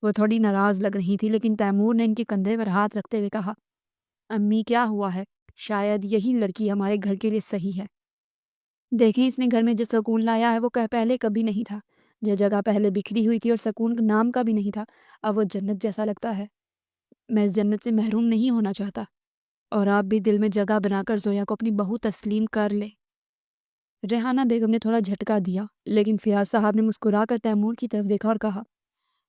وہ تھوڑی ناراض لگ رہی تھی، لیکن تیمور نے ان کے کندھے پر ہاتھ رکھتے ہوئے کہا، امی کیا ہوا ہے؟ شاید یہی لڑکی ہمارے گھر کے لیے صحیح ہے۔ دیکھیں، اس نے گھر میں جو سکون لایا ہے وہ پہلے کبھی نہیں تھا۔ جو جگہ پہلے بکھری ہوئی تھی اور سکون نام کا بھی نہیں تھا، اب وہ جنت جیسا لگتا ہے۔ میں اس جنت سے محروم نہیں ہونا چاہتا، اور آپ بھی دل میں جگہ بنا کر زویا کو اپنی بہو تسلیم کر لیں۔ ریحانہ بیگم نے تھوڑا جھٹکا دیا، لیکن فیاض صاحب نے مسکرا کر تیمور کی طرف دیکھا اور کہا،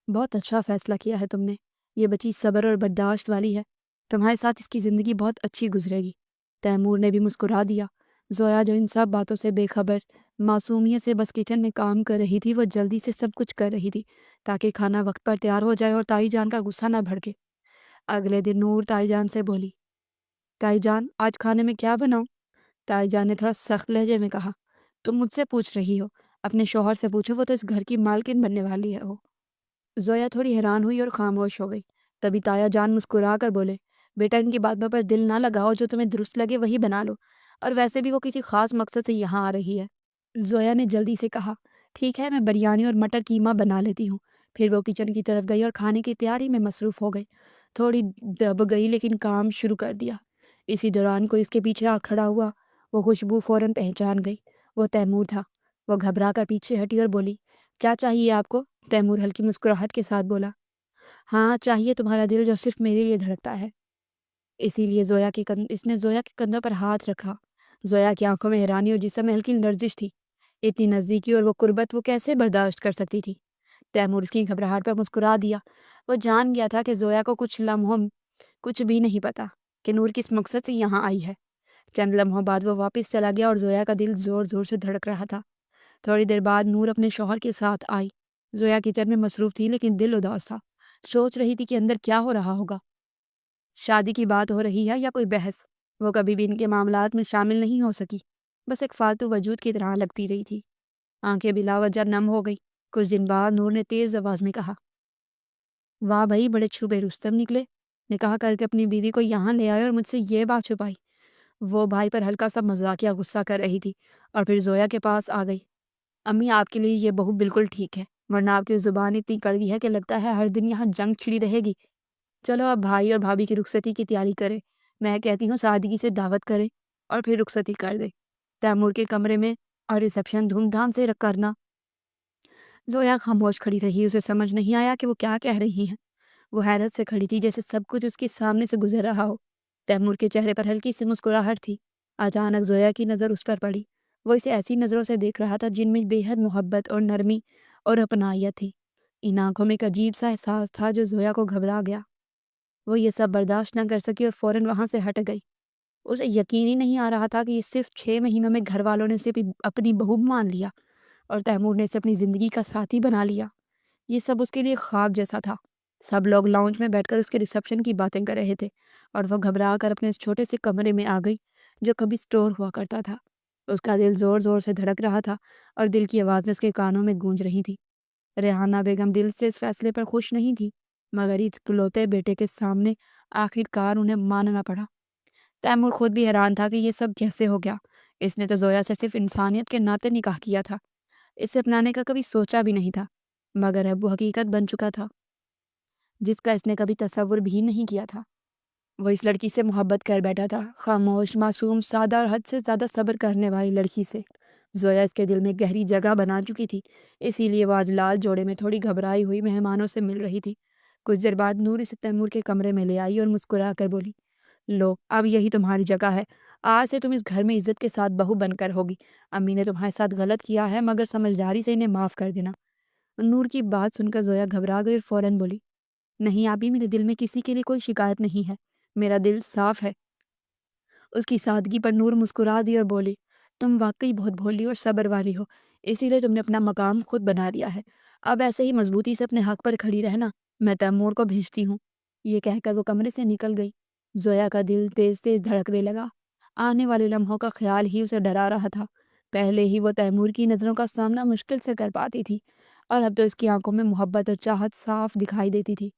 بہت اچھا فیصلہ کیا ہے تم نے، یہ بچی صبر اور برداشت والی ہے، تمہارے ساتھ اس کی زندگی بہت اچھی گزرے گی۔ تیمور نے بھی مسکرا دیا۔ زویا جو ان سب باتوں سے بے خبر معصومیت سے بس کچن میں کام کر رہی تھی۔ وہ جلدی سے سب کچھ کر رہی تھی تاکہ کھانا وقت پر تیار ہو جائے اور تائی جان کا غصہ نہ بھڑکے۔ اگلے دن نور تائی جان سے بولی، تائی جان آج کھانے میں کیا بناؤں؟ تائی جان نے تھوڑا سخت لہجے میں کہا، تم مجھ سے پوچھ رہی ہو، اپنے شوہر سے پوچھو، وہ تو اس گھر کی مالکن بننے والی ہے۔ وہ زویا تھوڑی حیران ہوئی اور خاموش ہو گئی۔ تبھی تایا جان مسکرا کر بولے، بیٹا ان کی باتوں پر دل نہ لگاؤ، جو تمہیں درست لگے وہی بنا لو، اور ویسے بھی وہ کسی خاص مقصد سے یہاں آ رہی ہے۔ زویا نے جلدی سے کہا، ٹھیک ہے، میں بریانی اور مٹر قیمہ بنا لیتی ہوں۔ پھر وہ کچن کی طرف گئی اور کھانے کی تیاری میں مصروف ہو گئی۔ تھوڑی دب گئی لیکن کام شروع کر دیا۔ اسی دوران کوئی اس کے پیچھے آ کھڑا ہوا۔ وہ خوشبو فوراً پہچان گئی۔ وہ تیمور تھا۔ وہ گھبرا کر پیچھے ہٹی اور بولی، کیا چاہیے آپ کو؟ تیمور ہلکی مسکراہٹ کے ساتھ بولا، ہاں چاہیے تمہارا دل جو صرف میرے لیے دھڑکتا ہے۔ اسی لیے اس نے زویا کے کندھوں پر ہاتھ رکھا۔ زویا کی آنکھوں میں حیرانی اور جسم میں ہلکی لرزش تھی۔ اتنی نزدیکی اور وہ قربت وہ کیسے برداشت کر سکتی تھی؟ تیمور اس کی گھبراہٹ پر مسکرا دیا۔ وہ جان گیا تھا کہ زویا کو کچھ لمحوں کچھ بھی نہیں پتا کہ نور کس مقصد سے یہاں آئی ہے۔ چند لمحوں بعد وہ واپس چلا گیا اور زویا کا دل زور زور سے دھڑک رہا تھا۔ تھوڑی دیر بعد نور اپنے شوہر کے ساتھ آئی۔ زویا کچن میں مصروف تھی لیکن دل اداس تھا۔ سوچ رہی تھی کہ اندر کیا ہو رہا ہوگا، شادی کی بات ہو رہی ہے یا کوئی بحث۔ وہ کبھی بھی ان کے معاملات میں شامل نہیں ہو سکی، بس ایک فالتو وجود کی طرح لگتی رہی تھی۔ آنکھیں بلا وجہ نم ہو گئی۔ کچھ دن بعد نور نے تیز آواز میں کہا، واہ بھائی، بڑے چھپے رستم نکلے۔ نکاح کر کے اپنی بیوی کو یہاں لے آئے اور مجھ سے یہ بات چھپائی۔ وہ بھائی پر ہلکا سا مذاقیہ غصہ کر رہی تھی اور پھر زویا کے پاس آ گئی۔ امی، آپ کے لیے یہ بہو بالکل ٹھیک ہے، ورنہ آپ کی زبان اتنی کڑوی ہے کہ لگتا ہے ہر دن یہاں جنگ چھڑی رہے گی۔ چلو اب بھائی اور بھابھی کی رخصتی کی تیاری کرے۔ میں کہتی ہوں سادگی سے دعوت کرے اور پھر رخصتی کر دے۔ تیمور کے کمرے میں اور ریسپشن دھوم دھام سے کرنا۔ زویا خاموش کھڑی رہی۔ اسے سمجھ نہیں آیا کہ وہ کیا کہہ رہی ہیں۔ وہ حیرت سے کھڑی تھی جیسے سب کچھ اس کے سامنے سے گزر رہا ہو۔ تیمور کے چہرے پر ہلکی سی مسکراہٹ تھی۔ اچانک زویا کی نظر اس پر پڑی۔ وہ اسے ایسی نظروں سے دیکھ رہا تھا جن میں بے حد محبت اور نرمی اور اپنائیت تھی۔ ان آنکھوں میں ایک عجیب سا احساس تھا جو زویا کو گھبرا گیا۔ وہ یہ سب برداشت نہ کر سکی اور فوراً وہاں سے ہٹ گئی۔ اسے یقین ہی نہیں آ رہا تھا کہ یہ صرف 6 مہینوں میں گھر والوں نے اسے اپنی بہو مان لیا اور تیمور نے اسے اپنی زندگی کا ساتھی بنا لیا۔ یہ سب اس کے لیے خواب جیسا تھا۔ سب لوگ لاؤنج میں بیٹھ کر اس کے ریسپشن کی باتیں کر رہے تھے اور وہ گھبرا کر اپنے اس چھوٹے سے کمرے میں آ گئی جو کبھی سٹور ہوا کرتا تھا۔ اس کا دل زور زور سے دھڑک رہا تھا اور دل کی آوازیں اس کے کانوں میں گونج رہی تھی۔ ریحانہ بیگم دل سے اس فیصلے پر خوش نہیں تھی، مگر اکلوتے بیٹے کے سامنے آخر کار انہیں ماننا پڑا۔ تیمور خود بھی حیران تھا کہ یہ سب کیسے ہو گیا۔ اس نے تو زویا سے صرف انسانیت کے ناطے نکاح کیا تھا، اسے اپنانے کا کبھی سوچا بھی نہیں تھا، مگر اب وہ حقیقت بن چکا تھا جس کا اس نے کبھی تصور بھی نہیں کیا تھا۔ وہ اس لڑکی سے محبت کر بیٹھا تھا، خاموش، معصوم، سادہ اور حد سے زیادہ صبر کرنے والی لڑکی سے۔ زویا اس کے دل میں گہری جگہ بنا چکی تھی، اسی لیے وہ آج لال جوڑے میں تھوڑی گھبرائی ہوئی مہمانوں سے مل رہی تھی۔ کچھ دیر بعد نور اسے تیمور کے کمرے میں لے آئی اور مسکرا کر بولی، لو اب یہی تمہاری جگہ ہے، آج سے تم اس گھر میں عزت کے ساتھ بہو بن کر ہوگی۔ امی نے تمہارے ساتھ غلط کیا ہے مگر سمجھداری سے انہیں معاف کر دینا۔ نور کی بات سن کر زویا گھبرا گئی اور فوراً بولی، نہیں آبی، میرے دل میں کسی کے لیے کوئی شکایت نہیں ہے، میرا دل صاف ہے۔ اس کی سادگی پر نور مسکرا دی اور بولی، تم واقعی بہت بھولی اور صبر والی ہو، اسی لیے تم نے اپنا مقام خود بنا لیا ہے۔ اب ایسے ہی مضبوطی سے اپنے حق پر کھڑی رہنا، میں تیمور کو بھیجتی ہوں۔ یہ کہہ کر وہ کمرے سے نکل گئی۔ زویا کا دل تیز تیز دھڑکنے لگا۔ آنے والے لمحوں کا خیال ہی اسے ڈرا رہا تھا۔ پہلے ہی وہ تیمور کی نظروں کا سامنا مشکل سے کر پاتی تھی اور اب تو اس کی آنکھوں میں محبت اور چاہت صاف دکھائی دیتی تھی۔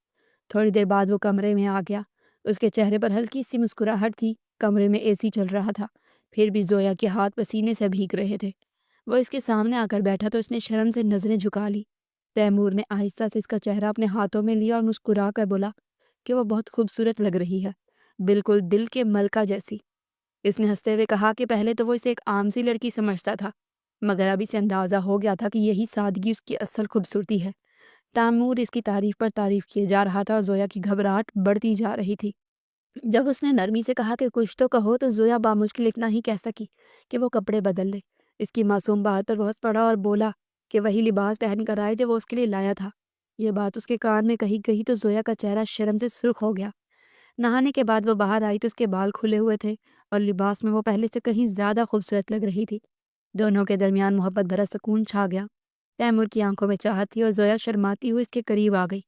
تھوڑی دیر بعد وہ کمرے میں آ گیا۔ اس کے چہرے پر ہلکی سی مسکراہٹ تھی۔ کمرے میں اے سی چل رہا تھا، پھر بھی زویا کے ہاتھ پسینے سے بھیگ رہے تھے۔ وہ اس کے سامنے آ کر بیٹھا تو اس نے شرم سے نظریں جھکا لی۔ تیمور نے آہستہ سے اس کا چہرہ اپنے ہاتھوں میں لیا اور مسکرا کر بولا کہ وہ بہت خوبصورت لگ رہی ہے، بالکل دل کے ملکہ جیسی۔ اس نے ہنستے ہوئے کہا کہ پہلے تو وہ اسے ایک عام سی لڑکی سمجھتا تھا، مگر اب اسے اندازہ ہو گیا تھا کہ یہی سادگی اس کی اصل خوبصورتی ہے۔ تیمور اس کی تعریف پر تعریف کیے جا رہا تھا اور زویا کی گھبراہٹ بڑھتی جا رہی تھی۔ جب اس نے نرمی سے کہا کہ کچھ تو کہو تو زویا بامشکل اتنا ہی کہہ سکی کہ وہ کپڑے بدل لے۔ اس کی معصوم بات پر وہ ہنس پڑا اور بولا کہ وہی لباس پہن کر آئے جو وہ اس کے لیے لایا تھا۔ یہ بات اس کے کان میں کہی گئی تو زویا کا چہرہ شرم سے سرخ ہو گیا۔ نہانے کے بعد وہ باہر آئی تو اس کے بال کھلے ہوئے تھے اور لباس میں وہ پہلے سے کہیں زیادہ خوبصورت لگ رہی تھی۔ دونوں کے درمیان محبت بھرا سکون چھا گیا۔ تیمور کی آنکھوں میں چاہت تھی اور زویا شرماتی ہوئی اس کے قریب آ گئی۔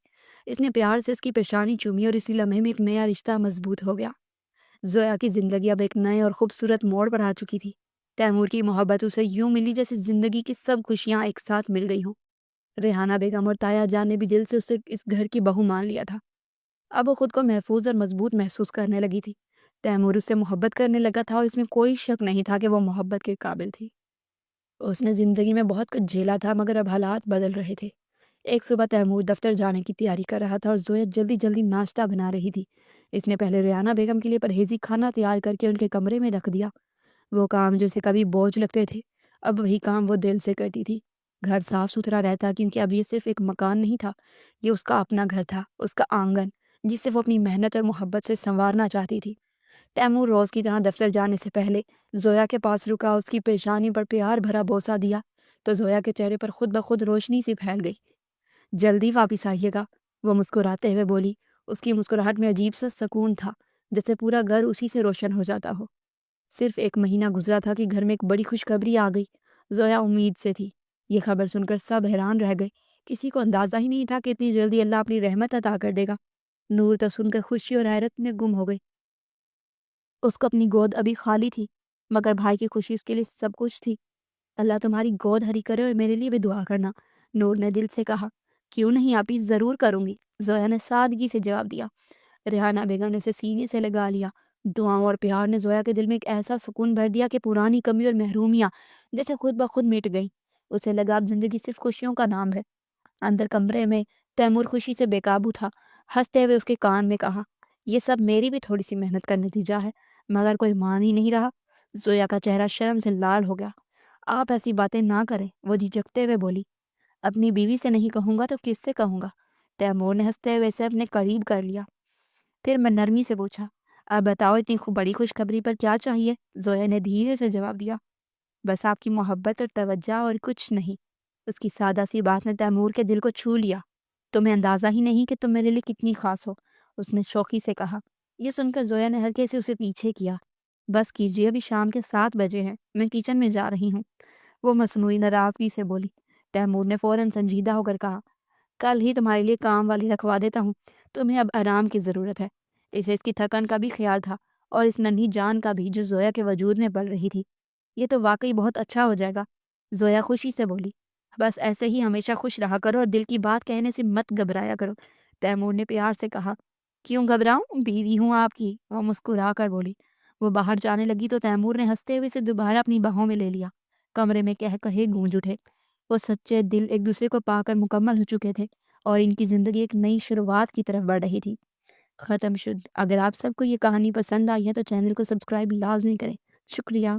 اس نے پیار سے اس کی پیشانی چومی اور اسی لمحے میں ایک نیا رشتہ مضبوط ہو گیا۔ زویا کی زندگی اب ایک نئے اور خوبصورت موڑ پر آ چکی تھی۔ تیمور کی محبت اسے یوں ملی جیسے زندگی کی سب خوشیاں ایک ساتھ مل گئی ہوں۔ ریحانہ بیگم اور تایا جان نے بھی دل سے اسے اس گھر کی بہو مان لیا تھا۔ اب وہ خود کو محفوظ اور مضبوط محسوس کرنے لگی تھی۔ تیمور اس سے محبت کرنے لگا تھا اور اس میں کوئی شک نہیں تھا کہ وہ محبت کے قابل تھی۔ اس نے زندگی میں بہت کچھ جھیلا تھا مگر اب حالات بدل رہے تھے۔ ایک صبح تیمور دفتر جانے کی تیاری کر رہا تھا اور زویا جلدی جلدی ناشتہ بنا رہی تھی۔ اس نے پہلے ریحانہ بیگم کے لیے پرہیزی کھانا تیار کر کے ان کے کمرے میں رکھ دیا۔ وہ کام جو اسے کبھی بوجھ لگتے تھے اب وہی کام وہ دل سے کرتی تھی۔ گھر صاف ستھرا رہتا کیونکہ اب یہ صرف ایک مکان نہیں تھا، یہ اس کا اپنا گھر تھا، اس کا آنگن جسے وہ اپنی محنت اور محبت سے سنوارنا چاہتی تھی۔ تیمور روز کی طرح دفتر جانے سے پہلے زویا کے پاس رکا، اس کی پیشانی پر پیار بھرا بوسہ دیا تو زویا کے چہرے پر خود بخود روشنی سی پھیل گئی۔ جلدی واپس آئیے گا، وہ مسکراتے ہوئے بولی۔ اس کی مسکراہٹ میں عجیب سا سکون تھا، جیسے پورا گھر اسی سے روشن ہو جاتا ہو۔ صرف ایک مہینہ گزرا تھا کہ گھر میں ایک بڑی خوشخبری آ گئی۔ زویا امید سے تھی۔ یہ خبر سن کر سب حیران رہ گئے۔ کسی کو اندازہ ہی نہیں تھا کہ اتنی جلدی اللہ اپنی رحمت عطا کر دے گا۔ نور تو سن کر خوشی اور حیرت میں گم ہو گئی۔ اس کو اپنی گود ابھی خالی تھی مگر بھائی کی خوشی اس کے لیے سب کچھ تھی۔ اللہ تمہاری گود ہری کرے اور میرے لیے بھی دعا کرنا، نور نے دل سے کہا۔ کیوں نہیں آپی، ضرور کروں گی، زویا نے سادگی سے جواب دیا۔ ریحانہ بیگم نے اسے سینے سے لگا لیا۔ دعاؤں اور پیار نے زویا کے دل میں ایک ایسا سکون بھر دیا کہ پرانی کمی اور محرومیاں جیسے خود بخود مٹ گئیں۔ اسے لگا اب زندگی صرف خوشیوں کا نام ہے۔ اندر کمرے میں تیمور خوشی سے بے قابو تھا۔ ہنستے ہوئے اس کے کان میں کہا، یہ سب میری بھی تھوڑی سی محنت کا نتیجہ ہے، مگر کوئی مان ہی نہیں رہا۔ زویا کا چہرہ شرم سے لال ہو گیا۔ آپ ایسی باتیں نہ کریں، وہ جھجکتے ہوئے بولی۔ اپنی بیوی سے نہیں کہوں گا تو کس سے کہوں گا؟ تیمور نے ہنستے ہوئے اسے اپنے قریب کر لیا۔ پھر میں نرمی سے پوچھا، اب بتاؤ اتنی بڑی خوشخبری پر کیا چاہیے؟ زویا نے دھیرے سے جواب دیا، بس آپ کی محبت اور توجہ اور کچھ نہیں۔ اس کی سادہ سی بات نے تیمور کے دل کو چھو لیا۔ تمہیں اندازہ ہی نہیں کہ تم میرے لیے کتنی خاص ہو، اس نے شوخی سے کہا۔ یہ سن کر زویا نے ہلکے سے اسے پیچھے کیا۔ بس کیجیے، ابھی شام کے 7 بجے ہیں، میں کچن میں جا رہی ہوں، وہ مصنوعی ناراضگی سے بولی۔ تیمور نے فوراً سنجیدہ ہو کر کہا، کل ہی تمہارے لیے کام والی رکھوا دیتا ہوں، تمہیں اب آرام کی ضرورت ہے۔ اسے اس کی تھکن کا بھی خیال تھا اور اس ننھی جان کا بھی جو زویا کے وجود میں پل رہی تھی۔ یہ تو واقعی بہت اچھا ہو جائے گا، زویا خوشی سے بولی۔ بس ایسے ہی ہمیشہ خوش رہا کرو اور دل کی بات کہنے سے مت گھبرایا کرو، تیمور نے پیار سے کہا۔ کیوں گھبراؤں، بیوی ہوں آپ کی، وہ مسکرا کر بولی۔ وہ باہر جانے لگی تو تیمور نے ہنستے ہوئے اسے دوبارہ اپنی باہوں میں لے لیا۔ کمرے میں کہے گونج اٹھے۔ وہ سچے دل ایک دوسرے کو پا کر مکمل ہو چکے تھے اور ان کی زندگی ایک نئی شروعات کی طرف بڑھ رہی تھی۔ ختم شد۔ اگر آپ سب کو یہ کہانی پسند آئی ہے تو چینل کو سبسکرائب لازمی کریں۔ شکریہ۔